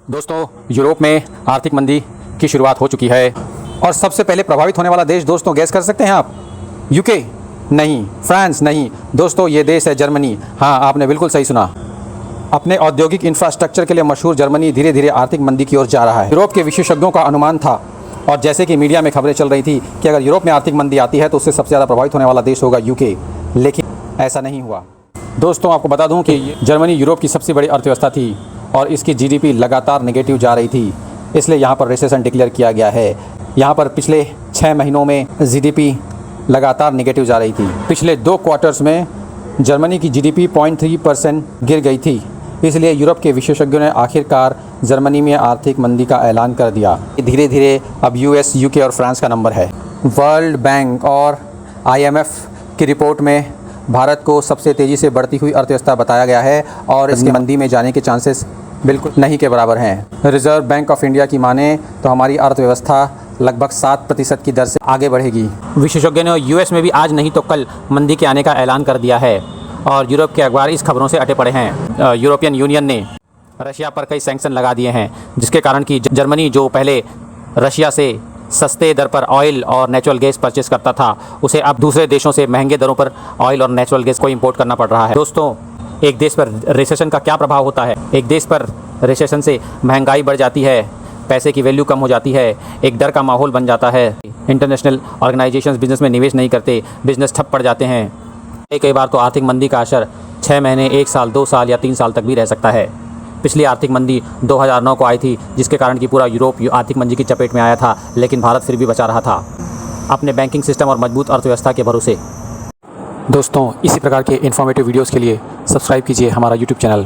दोस्तों, यूरोप में आर्थिक मंदी की शुरुआत हो चुकी है और सबसे पहले प्रभावित होने वाला देश दोस्तों गैस कर सकते हैं आप? यूके नहीं, फ्रांस नहीं दोस्तों, ये देश है जर्मनी। हाँ, आपने बिल्कुल सही सुना। अपने औद्योगिक इंफ्रास्ट्रक्चर के लिए मशहूर जर्मनी धीरे धीरे आर्थिक मंदी की ओर जा रहा है। यूरोप के विशेषज्ञों का अनुमान था और जैसे कि मीडिया में खबरें चल रही थी कि अगर यूरोप में आर्थिक मंदी आती है तो उससे सबसे ज़्यादा प्रभावित होने वाला देश होगा यूके, लेकिन ऐसा नहीं हुआ। दोस्तों, आपको बता दूं कि जर्मनी यूरोप की सबसे बड़ी अर्थव्यवस्था थी और इसकी जीडीपी लगातार नेगेटिव जा रही थी, इसलिए यहाँ पर रिसेशन डिक्लेयर किया गया है। यहाँ पर पिछले 6 महीनों में जीडीपी लगातार नेगेटिव जा रही थी। पिछले 2 क्वार्टर्स में जर्मनी की जीडीपी 0.3% गिर गई थी, इसलिए यूरोप के विशेषज्ञों ने आखिरकार जर्मनी में आर्थिक मंदी का ऐलान कर दिया। धीरे धीरे अब यूएस, यूके और फ्रांस का नंबर है। वर्ल्ड बैंक और आईएमएफ की रिपोर्ट में भारत को सबसे तेज़ी से बढ़ती हुई अर्थव्यवस्था बताया गया है और इसके मंदी में जाने के चांसेस बिल्कुल नहीं के बराबर हैं। रिजर्व बैंक ऑफ इंडिया की माने तो हमारी अर्थव्यवस्था लगभग 7% की दर से आगे बढ़ेगी। विशेषज्ञों ने यूएस में भी आज नहीं तो कल मंदी के आने का ऐलान कर दिया है और यूरोप के अखबार इस खबरों से अटे पड़े हैं। यूरोपियन यूनियन ने रशिया पर कई सैंक्शन लगा दिए हैं, जिसके कारण कि जर्मनी जो पहले रशिया से सस्ते दर पर ऑयल और नेचुरल गैस परचेस करता था, उसे अब दूसरे देशों से महंगे दरों पर ऑयल और नेचुरल गैस को इंपोर्ट करना पड़ रहा है। दोस्तों, एक देश पर रिसेशन का क्या प्रभाव होता है? एक देश पर रिसेशन से महंगाई बढ़ जाती है, पैसे की वैल्यू कम हो जाती है, एक डर का माहौल बन जाता है, इंटरनेशनल ऑर्गेनाइजेशंस बिजनेस में निवेश नहीं करते, बिजनेस ठप पड़ जाते हैं। कई बार तो आर्थिक मंदी का असर 6 महीने, 1 साल, 2 साल या 3 साल तक भी रह सकता है। पिछली आर्थिक मंदी 2009 को आई थी, जिसके कारण कि पूरा यूरोप आर्थिक मंदी की चपेट में आया था, लेकिन भारत फिर भी बचा रहा था अपने बैंकिंग सिस्टम और मजबूत अर्थव्यवस्था के भरोसे। दोस्तों, इसी प्रकार के इन्फॉर्मेटिव वीडियोस के लिए सब्सक्राइब कीजिए हमारा यूट्यूब चैनल।